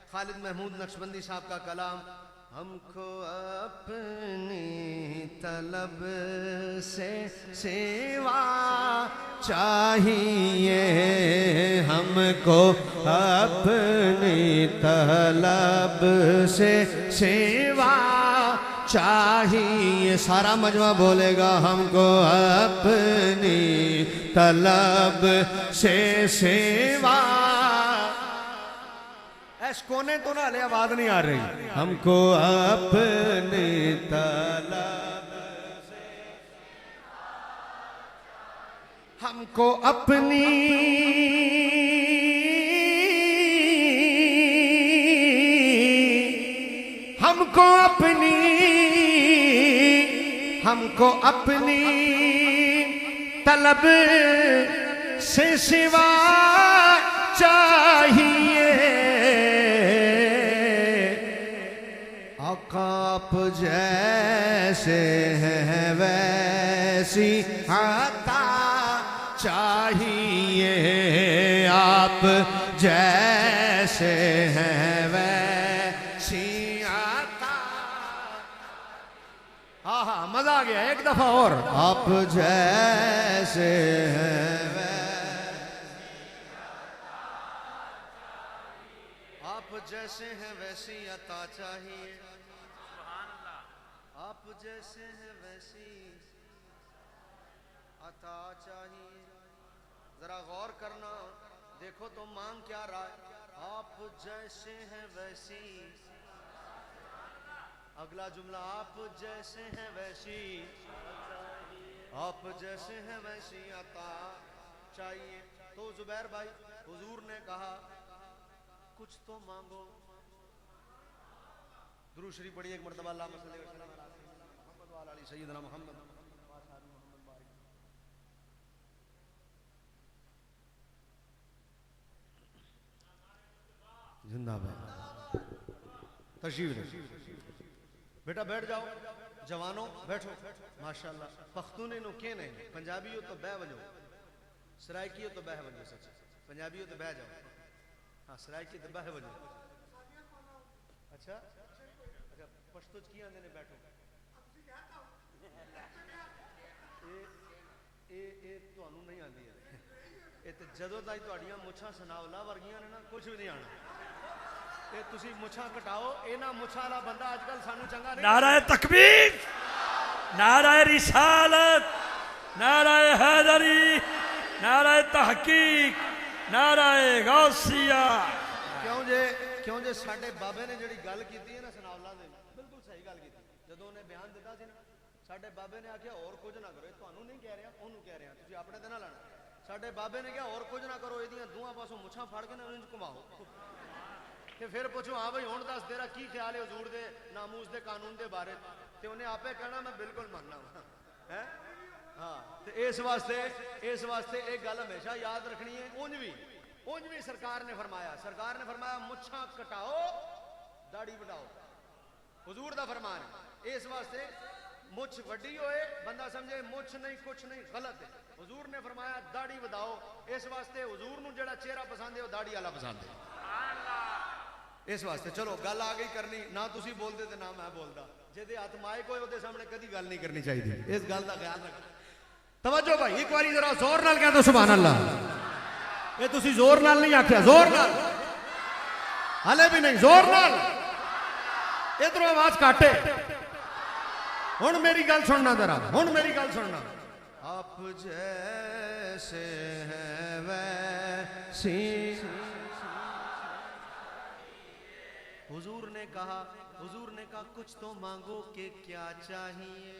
खालिद महमूद नक्शबंदी साहब का कलाम। हमको अपनी तलब से सेवा चाहिए, हमको अपनी तलब से सेवा चाहिए। सारा मजमा बोलेगा हमको अपनी तलब से सेवा। ऐस कोने तो ना ले, आवाज नहीं आ रही। हमको अपनी तलब से हमको अपनी हमको अपनी तलब से सिवा चाहिए। आप जैसे हैं वैसी आता चाहिए, आप जैसे हैं वैसी आता। हाँ हाँ मजा आ गया, एक दफा और। आप जैसे हैं आप जैसे हैं वैसी अता चाहिए, आप जैसे हैं वैसी अता चाहिए। जरा गौर करना, देखो तो मांग क्या रहा है। आप जैसे हैं वैसी, अगला जुमला आप जैसे हैं वैसी, आप जैसे हैं वैसी अता चाहिए। तो जुबैर भाई, हुजूर ने कहा कुछ तो मांगो। दुरूद शरीफ पढ़िए एक मरतबा। अल्लाहुम्मा सल्ली व सल्लिम अला मुहम्मद व अला आलि सय्यिदना मुहम्मद। जिंदाबाद। तशरीफ बेटा बैठ जाओ, जवानों बैठो। माशाअल्लाह पख्तूने नो के नहीं, पंजाबी हो तो बह वजो, सराइकी हो तो बह वजो। सच पंजाबी हो तो बह जाओ, हाँ सराइकी तो बह वजो। अच्छा अच्छा पश्तो की आंदे ने बैठो। ये ਤੁਹਾਨੂੰ नहीं आती है, ये तो जदों ताईं तुहाड़ियां मुछां सनावला वर्गियां ने ना, कुछ भी नहीं आना। ये तुसी मुछां कटाओ, इन्हां मुछां वाला बंदा आजकल सानू चंगा नहीं। नाराए तकबीर, नाराए रिसालत, नाराए हैदरी, नाराए तहकीक, नाराए गौसिया। क्यों जे साडे बाबे ने जिहड़ी गल कीती है ना सनावला दे, बिल्कुल सही गल कीती। जदों उन्हें बयान दिता सी ना, साडे बाबे ने आख्या और कुछ ना करो। तुहानू नहीं कह रहा, ओनू कह रहा, तुसी अपने ते ना लाना। साडे बाबे ने कहा और कुछ ना करो, इहदियां दूहां पासों मुछां फड़ के ना इन्हां नूं घुमाओ ते फिर पूछो हाँ भाई हुण दस तेरा की ख्याल है हुजूर दे नामूस दे कानून दे बारे। ते उन्हें आपे कहना मैं बिल्कुल मानना है। हाँ ते इस वास्ते एक गल हमेशा याद रखनी है। उंज भी सरकार ने फरमाया मुछां कटाओ दाढ़ी बढ़ाओ, हुजूर दा फरमान है। इस वास्ते मुछ वड्डी होए बंदा समझे मुछ नहीं कुछ नहीं, गलत है। हुजूर ने फरमाया दाढ़ी वधाओ, इस वास्ते हुजूर नूं जेड़ा चेहरा पसंद है वो दाढ़ी वाला पसंद है। इस वास्ते चलो गल आ गई करनी ना, तुसी बोलते थे ना मैं बोलता। जिहदे हथ माइक होए उहदे सामने कदी गल नहीं करनी चाहिए। इस गल का ख्याल रख। तवज्जो भाई, एक बारी जरा जोर नाल कह दो सुभान अल्लाह। ये तुसी जोर नाल नहीं आख्या, जोर नाल हले भी नहीं, जोर नाल। इधरों आवाज काटे। हुण मेरी गल सुनना जरा, हुण मेरी गल सुनना। आप जैसे हैं वैसी हुजूर ने कहा कुछ तो मांगो कि क्या चाहिए,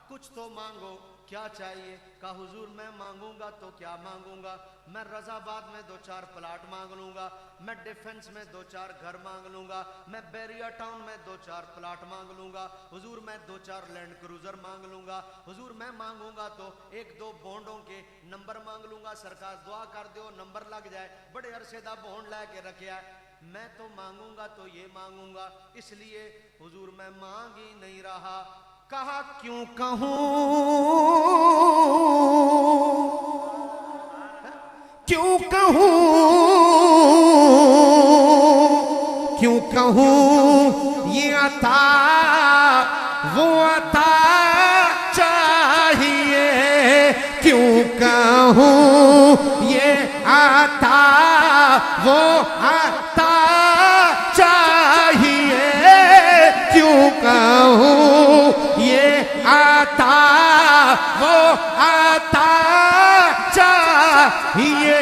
कुछ तो मांगो क्या चाहिए। कहा हुजूर मैं मांगूंगा तो क्या मांगूंगा, मैं रजाबाद में 2-4 प्लाट मांग लूंगा, मैं डिफेंस में 2-4 घर मांग लूंगा, मैं बैरिया टाउन में 2-4 प्लाट मांग लूंगा। हुजूर मैं 2-4 लैंड क्रूजर मांग लूंगा। हुजूर मैं मांगूंगा तो 1-2 बॉन्डों के नंबर मांग लूंगा। सरकार दुआ कर दो नंबर लग जाए, बड़े अरसे दा बॉन्ड लैके रखा है। मैं तो मांगूंगा तो ये मांगूंगा, इसलिए हुजूर मैं मांग ही नहीं रहा। कहा क्यों कहूं, क्यों कहूं कहूँ ये अता वो अता चाहिए, क्यों कहूँ ये अता वो अता चाहिए, क्यों कहूँ ये अता वो अता चाहिए।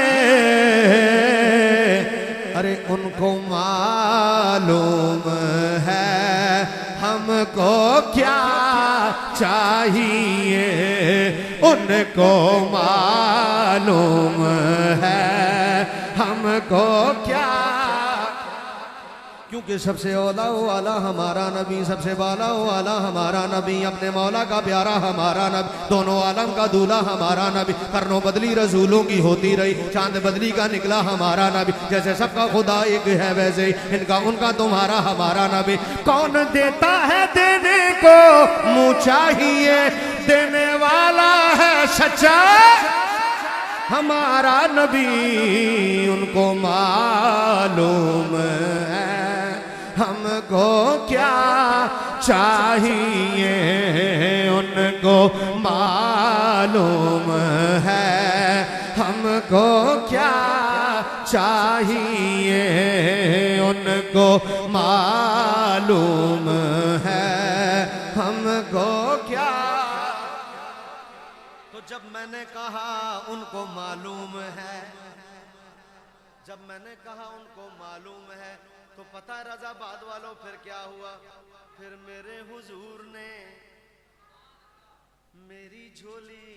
अरे उनको मालूम है हमको क्या चाहिए, उनको मालूम है हमको क्या, क्योंकि सबसे औला वाला हमारा नबी, सबसे बाला वाला हमारा नबी, अपने मौला का प्यारा हमारा नबी, दोनों आलम का दूल्हा हमारा नबी, करनों बदली रसूलों की होती रही, चांद बदली का निकला हमारा नबी, जैसे सबका खुदा एक है वैसे ही इनका उनका तुम्हारा हमारा नबी। कौन देता है देने को मुँह चाहिए, देने वाला है सच्चा हमारा नबी, उनको मालूम है हमको क्या चाहिए, उनको मालूम है हमको क्या चाहिए, उनको मालूम है हमको क्या। तो जब मैंने कहा उनको मालूम है, जब मैंने कहा उनको मालूम है, तो पता है रज़ाबाद वालों फिर क्या हुआ, फिर मेरे हुजूर ने मेरी झोली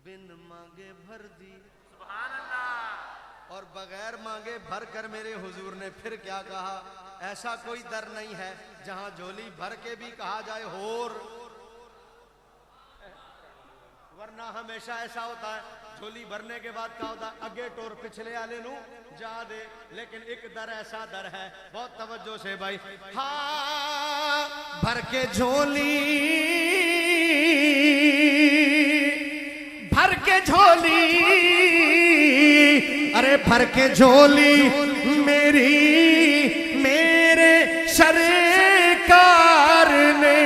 बिन मांगे भर दी, सुभान अल्लाह। और बगैर मांगे भर कर मेरे हुजूर ने फिर क्या कहा, ऐसा कोई दर नहीं है जहां झोली भर के भी कहा जाए होर, वरना हमेशा ऐसा होता है झोली भरने के बाद क्या होता है, अगे टोर पिछले आले नू जा दे, लेकिन एक दर ऐसा दर है, बहुत तवज्जो से भाई, हाँ भर के झोली, भर के झोली, अरे भर के झोली मेरी मेरे सरकार ने,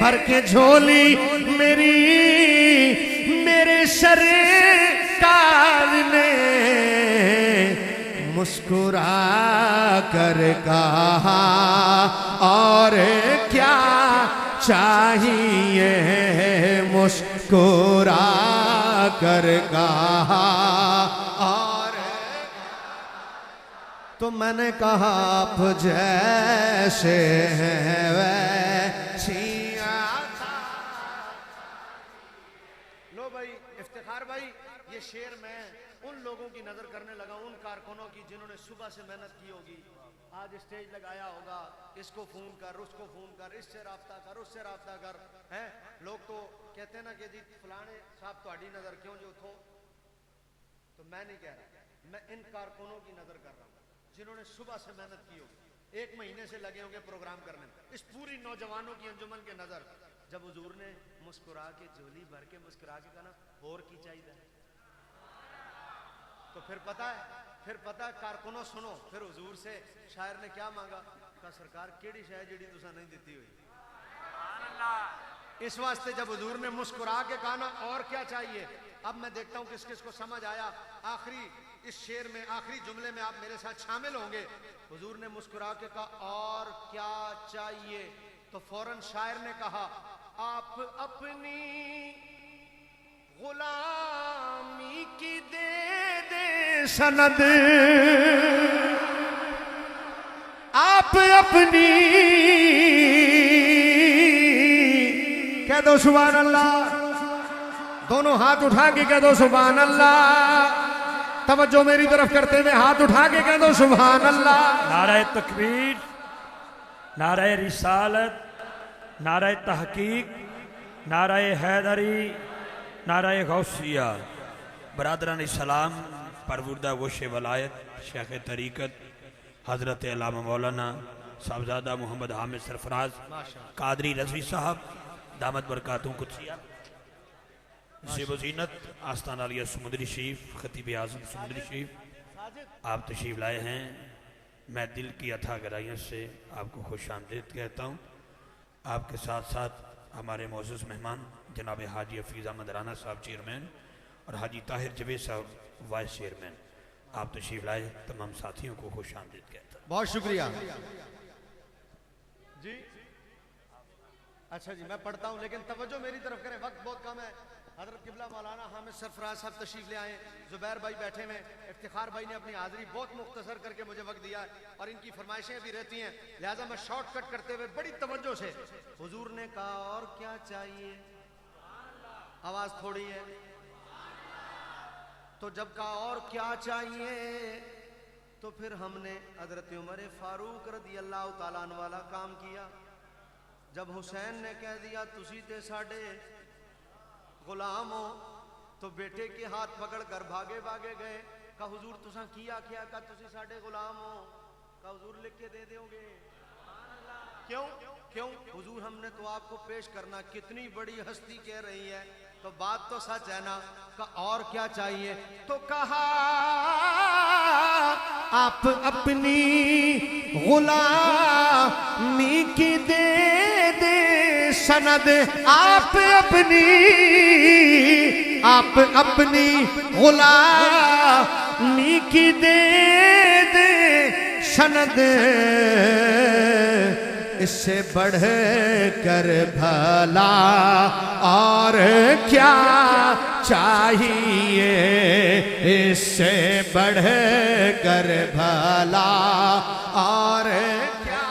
भर के झोली मेरी मेरे सरकार ने, मुस्कुरा कर कहा और क्या चाहिए, मुस्कुरा कर कहा और, तो मैंने कहा आप जैसे हैं वैसी। लो भाई इफ्तिखार भाई, ये शेर मैं उन लोगों की नजर करने लगा, उन कारकुनों की जिन्होंने सुबह से मेहनत की होगी, आज स्टेज लगाया होगा, इसको फोन कर, उसको फोन कर, इससे राब्ता कर, उससे राब्ता कर, हैं लोग तो कहते हैं ना कि जी फलाने साहब तुम्हारी नजर क्यों जो थो, तो मैं नहीं कह रहा, मैं इन कारकुनों की नजर कर रहा हूं जिन्होंने सुबह से मेहनत की होगी, एक महीने से लगे होंगे प्रोग्राम करने में, इस पूरी नौजवानों की अंजुमन के नजर, जब हुजूर ने मुस्कुरा के झोली भर के मुस्कुरा के कहना और की चाहिए, तो फिर पता है कारकुनों सुनो, फिर हुजूर से शायर ने क्या मांगा, का सरकार केड़ी शायर जेड़ी तुसा नहीं देती हुई, इस वास्ते जब हुजूर ने मुस्कुरा के कहा ना और क्या चाहिए, अब मैं देखता हूं किस किस को समझ आया। आखिरी इस शेर में आखिरी जुमले में आप मेरे साथ शामिल होंगे। हुजूर ने मुस्कुरा के कहा और क्या चाहिए, तो फौरन शायर ने कहा आप अपनी गुलामी की दे सनद, आप अपनी कह दो सुभान अल्लाह, दोनों हाथ उठा के कह दो सुभान अल्लाह, तवज्जो मेरी तरफ करते हुए हाथ उठा के कह दो सुभान अल्लाह। नाराए तकबीर, नाराए रिसालत, नाराए तहकीक, नाराए हैदरी, नाराए गौसिया। बरादरान इस्लाम, परवुर्दा गोशे वलायत, शेख तरीक़त हज़रत अल्लामा मौलाना साहबजादा मोहम्मद हामिद सरफराज कादरी रज़वी साहब दामत बरकातुहू कुदसिया, ज़ेब ज़ीनत आस्ताना अलिया समुदरी शरीफ, खतीब आज़म समुदरी शरीफ, आप तशरीफ लाए हैं, मैं दिल की अथाह गहराइयों से आपको खुश आमदीद कहता हूँ। आपके साथ साथ हमारे मौजूद मेहमान जनाब हाजी हफीज़ अहमद राना साहब चेयरमैन और हाजी ताहिर जवेद साहब वाइस चेयरमैन, आप तशरीफ लाए, तमाम साथियों को खुश आमदीद कहता हूँ। बहुत शुक्रिया जी। अच्छा जी, मैं पढ़ता हूँ लेकिन तवज्जो मेरी तरफ करें, वक्त बहुत कम है। हजरत किबला मौलाना हामिद सरफराज साहब तशरीफ ले आए, जुबैर भाई बैठे हुए, इफ्तिखार भाई ने अपनी हाजिरी बहुत मुख्तसर करके मुझे वक्त दिया है और इनकी फरमाइशें भी रहती हैं, लिहाजा मैं शॉर्टकट करते हुए बड़ी तवज्जो से, हुजूर ने कहा और क्या चाहिए, आवाज थोड़ी है, तो जब कहा और क्या चाहिए तो फिर हमने हजरत उमर फारूक रदी अल्लाह तआला अन्हु वाला काम किया। जब हुसैन ने कह दिया तुसी ते साडे गुलाम हो, तो बेटे के हाथ पकड़ कर भागे भागे गए। का हुजूर तुसा किया क्या, का तुसी साडे गुलाम हो, का हुजूर लिख के दे दोगे, क्यों क्यों हुजूर हमने तो आपको पेश करना, कितनी बड़ी हस्ती कह रही है तो बात तो सच है ना। का और क्या चाहिए, तो कहा आप अपनी गुलामी की दे दे सनद, आप अपनी गुलामी की दे दे सनद, इससे बढ़ कर भला और क्या चाहिए, इससे बढ़ कर भला और क्या।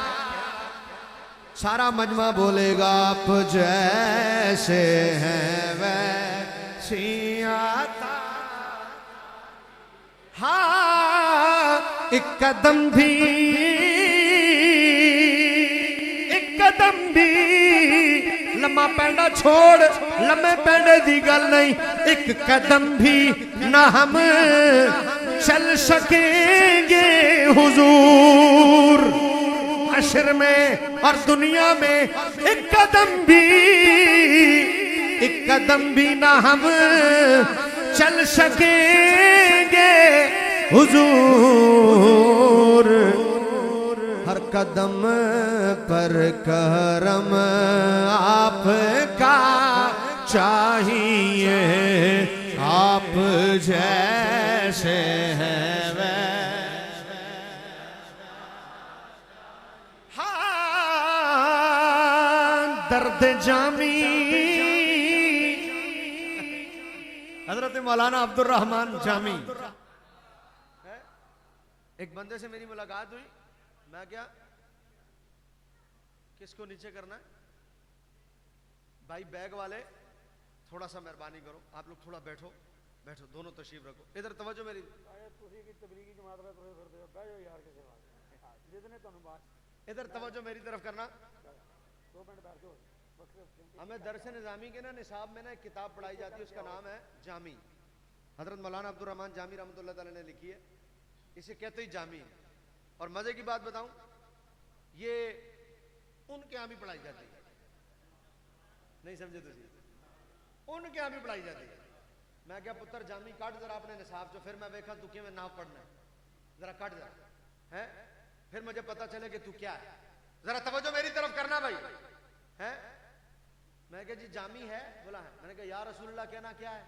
सारा मजमा बोलेगा आप जैसे हैं वैसी आता, हाँ एक कदम भी लम्मा पैंडा छोड़ लम्बे पैंडे दी गल नहीं, एक कदम भी ना हम चल सकेंगे हुजूर हश्र में और दुनिया में, एक कदम भी ना हम चल सकेंगे हुजूर, हर कदम पर करम आपका चाहिए, आप जैसे हैं वैसे। हाँ दर्द जामी हजरत मौलाना अब्दुल रहमान जामी, एक बंदे से मेरी मुलाकात हुई, मैं क्या किसको नीचे करना है भाई, बैग वाले थोड़ा सा मेहरबानी करो, आप लोग थोड़ा बैठो बैठो, दोनों तशरीफ रखो, इधर तवज्जो मेरी, इधर तवज्जो मेरी तरफ करना। हमें दरस निज़ामी के ना निसाब में ना एक किताब पढ़ाई जाती है, उसका नाम है जामी, हजरत मौलाना अब्दुल रहमान जामी रहमतुल्लाह तआला ने लिखी है, इसे कहते ही जामी है। और मजे की बात बताऊं, ये उनके यहां भी पढ़ाई जाती है, नहीं समझे तुझे, उनके यहां भी पढ़ाई जाती है। मैं क्या पुत्र जामी काट जरा अपने निसाब चो, फिर मैं देखा तू किवें नाम पढ़ना है, जरा काट जरा है, फिर मुझे पता चले कि तू क्या है, जरा तवज्जो मेरी तरफ करना भाई है। मैं क्या जी जामी है, बोला है, मैंने कहा या रसूलुल्लाह कहना क्या है,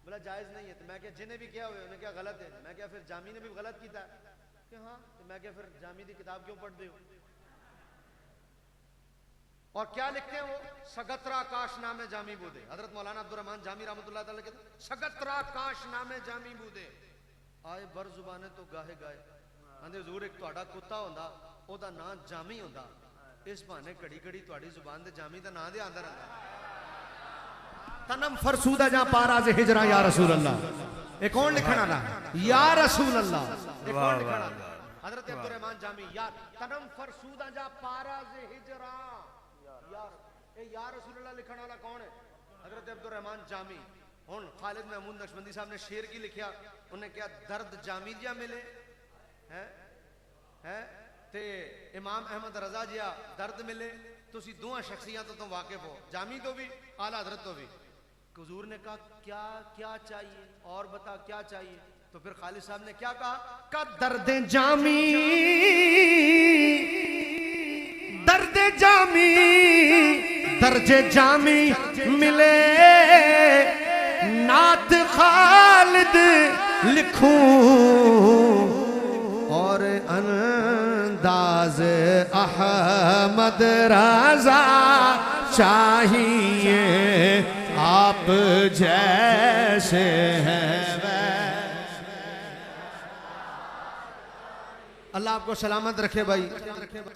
बोला जायज नहीं है, तो मैं क्या जिन्हें भी किया हुए उन्हें क्या गलत है, मैं क्या फिर जामी ने भी गलत किया कि हाँ, तो मैं क्या फिर जामी की किताब क्यों पढ़ते हो, और क्या लिखते हैं वो, सगतरा काश नामे जामी बूदे, हजरत मौलाना अब्दुल रहमान जामी रहमतुल्लाह तआला कहते सगतरा काश नामे जामी बूदे, आए बर जुबाने तो गाहे गाए, आंदे हुजूर एक तुहाडा कुत्ता होंदा ओदा नाम जामी होंदा, इस बहाने घड़ी घड़ी तुहाडी जुबान दे जामी दा नाम दे आंदा रहंदा, तनम फरसूदा जा पारा जे हिजरा या रसूल अल्लाह, ये कौन लिखण वाला, या रसूल अल्लाह, ये कौन लिखण वाला, हजरत अब्दुल रहमान जामी, या तनम फरसूदा जा पारा जे हिजरा, या रसूल अल्लाह लिखण वाला कौन है, हजरत अब्दुल रहमान जामी। हुन खालिद महमूद नक्शबंदी साहब ने शेर की लिखा, उन्हें क्या दर्द जामी जिया मिले है ते इमाम अहमद रजा जिया दर्द मिले, तुसी दोवां शख्सियत तो वाकिफ हो, जामी तो भी आला हजरत तो भी। हुजूर ने कहा क्या क्या चाहिए, और बता क्या चाहिए, तो तो फिर खालिद साहब ने क्या कहा? का दर्द जामी, दर्द जामी, दर्जे जामी मिले नात खालिद लिखूं और अंदाज अहमद रजा चाहिए आप जैसे हैं। अल्लाह आपको सलामत रखे भाई।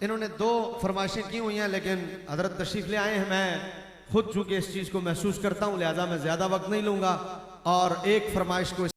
इन्होंने 2 फरमाइशें की हुई हैं लेकिन हजरत तशरीफ ले आए हैं। मैं खुद चूंकि इस चीज़ को महसूस करता हूं लिहाजा मैं ज़्यादा वक्त नहीं लूंगा और एक फरमाइश को